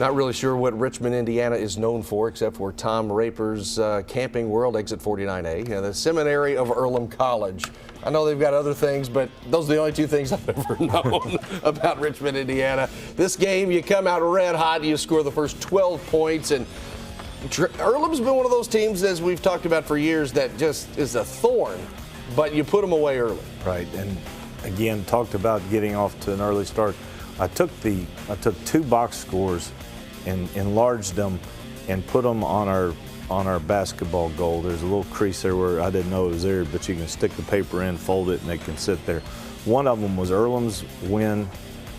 Not really sure what Richmond, Indiana is known for, except for Tom Raper's Camping World, exit 49A, the seminary of Earlham College. I know they've got other things, but those are the only two things I've ever known about Richmond, Indiana. This game, you come out red hot, you score the first 12 points, and Earlham's been one of those teams, as we've talked about for years, that just is a thorn, but you put them away early. Right, and again, talked about getting off to an early start. I took 2 box scores and enlarged them and put them on our basketball goal. There's a little crease there where I didn't know it was there, but you can stick the paper in, fold it, and it can sit there. One of them was Earlham's win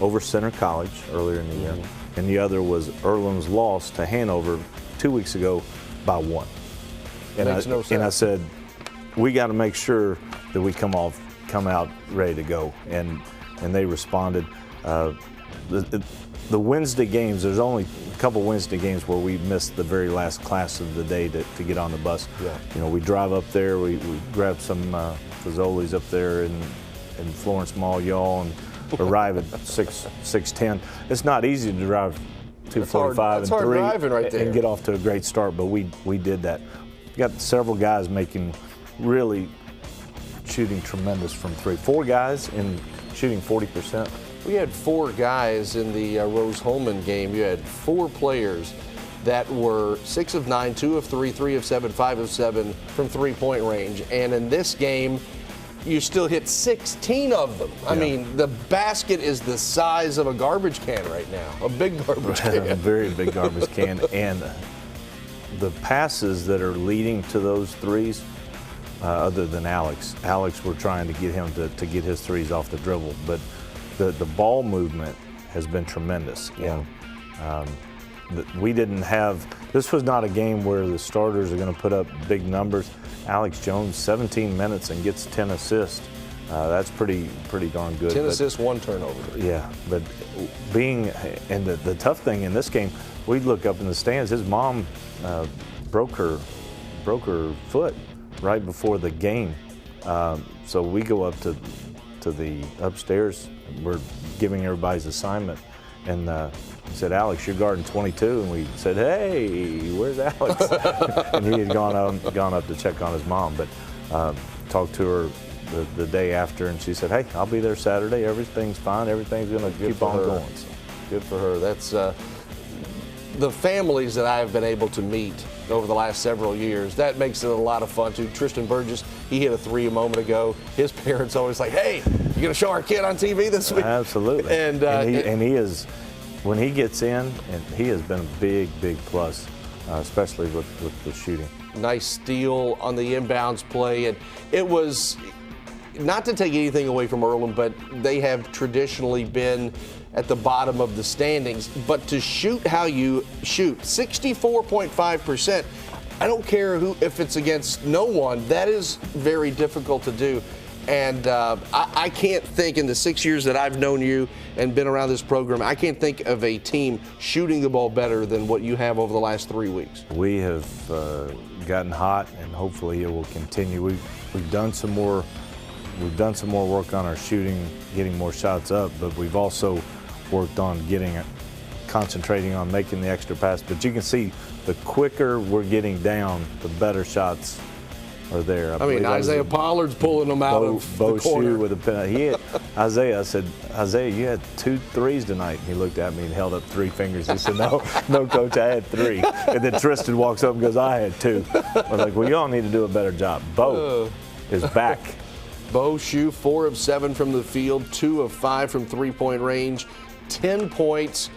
over Center College earlier in the year, and the other was Earlham's loss to Hanover 2 weeks ago by 1. And Makes no sense. And I said, we got to make sure that we come out ready to go, and they responded. The Wednesday games, there's only a couple Wednesday games where we missed the very last class of the day to get on the bus. Yeah. You know, we drive up there, we grab some Fazoli's up there in Florence Mall, y'all, and arrive at 6:10. It's not easy to drive 2:45 and 3 right and get off to a great start, but we did that. We got several guys really shooting tremendous from 3. 4 guys in shooting 40%. We had 4 guys in the Rose-Hulman game. You had 4 players that were 6 of 9, 2 of 3, 3 of 7, 5 of 7 from three-point range. And in this game, you still hit 16 of them. I mean, the basket is the size of a garbage can right now, a big garbage can. A very big garbage can. And the passes that are leading to those threes, other than Alex, we're trying to get him to get his threes off the dribble. But the ball movement has been tremendous. Yeah. We didn't have, this was not a game where the starters are going to put up big numbers. Alex Jones, 17 minutes and gets 10 assists. That's pretty darn good. 10 assists, 1 turnover. Yeah, but and the tough thing in this game, we'd look up in the stands, his mom broke her foot right before the game. So we go up to the upstairs. We're giving everybody's assignment, and he said, "Alex, you're guarding 22." And we said, "Hey, where's Alex?" And he had gone up to check on his mom, but talked to her the day after, and she said, "Hey, I'll be there Saturday. Everything's fine. Everything's going to keep on going." So. Good for her. That's the families that I have been able to meet over the last several years. That makes it a lot of fun too. Tristan Burgess, he hit a 3 a moment ago. His parents always like, "Hey, you gonna show our kid on TV this week?" Absolutely. And he is, when he gets in, and he has been a big plus, especially with the shooting. Nice steal on the inbounds play, and it was not to take anything away from Earlham, but they have traditionally been at the bottom of the standings. But to shoot how you shoot, 64.5%, I don't care if it's against no one, that is very difficult to do. And I can't think, in the 6 years that I've known you and been around this program, I can't think of a team shooting the ball better than what you have over the last 3 weeks. We have gotten hot, and hopefully it will continue. We've done some more work on our shooting, getting more shots up, but we've also worked on concentrating on making the extra pass. But you can see, the quicker we're getting down, the better shots are there. I mean, Isaiah Pollard's pulling them out of the corner. With a pen. He hit Isaiah. I said, "Isaiah, you had 2 threes tonight." He looked at me and held up 3 fingers. He said, "No, coach, I had 3." And then Tristan walks up and goes, "I had 2." I was like, "Well, y'all need to do a better job." Bo is back. Bo Shue, 4 of 7 from the field, 2 of 5 from three-point range, 10 points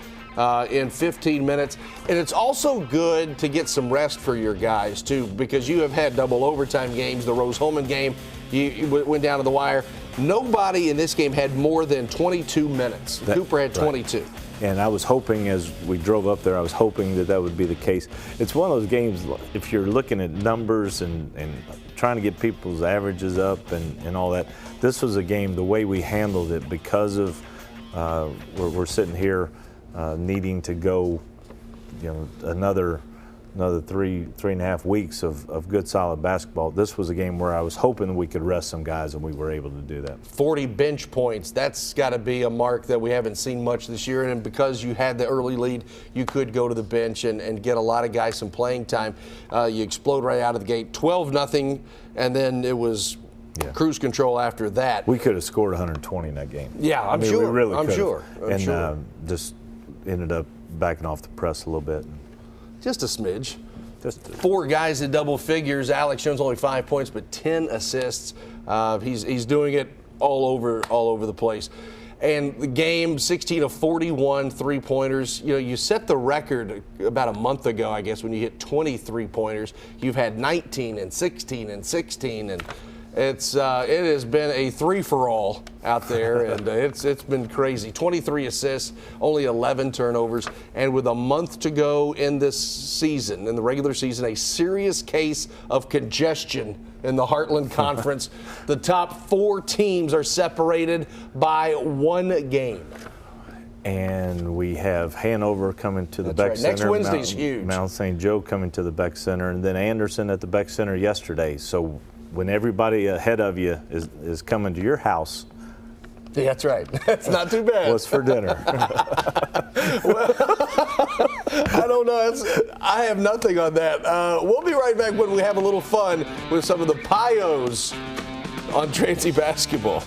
in 15 minutes. And it's also good to get some rest for your guys, too, because you have had double overtime games. The Rose-Hulman game, you went down to the wire. Nobody in this game had more than 22 minutes. Cooper had 22. Right. And I was hoping, as we drove up there, I was hoping that would be the case. It's one of those games, if you're looking at numbers and trying to get people's averages up and all that, this was a game, the way we handled it, because of we're sitting here needing to go, another another three and a half weeks of good, solid basketball. This was a game where I was hoping we could rest some guys, and we were able to do that. 40 bench points. That's got to be a mark that we haven't seen much this year. And because you had the early lead, you could go to the bench and get a lot of guys some playing time. You explode right out of the gate, 12-0, and then it was cruise control after that. We could have scored 120 in that game. Yeah, I mean, sure. We really I'm could sure. And just ended up backing off the press a little bit. Just a smidge. Just 4 guys in double figures. Alex Jones only 5 points, but 10 assists. He's doing it all over the place. And the game, 16 of 41 3-pointers. You know, you set the record about a month ago, I guess, when you hit 20 3-pointers. You've had 19 and 16 and 16, and it has been a free-for-all out there, and it's been crazy. 23 assists, only 11 turnovers, and with a month to go in this season, in the regular season, a serious case of congestion in the Heartland Conference. The top 4 teams are separated by 1 game. And we have Hanover coming to the Beck Center. Next Wednesday's huge. Mount St. Joe coming to the Beck Center, and then Anderson at the Beck Center yesterday. So when everybody ahead of you is coming to your house. Yeah, that's right. That's not too bad. What's for dinner? Well, I don't know. I have nothing on that. We'll be right back when we have a little fun with some of the Pios on Transy basketball.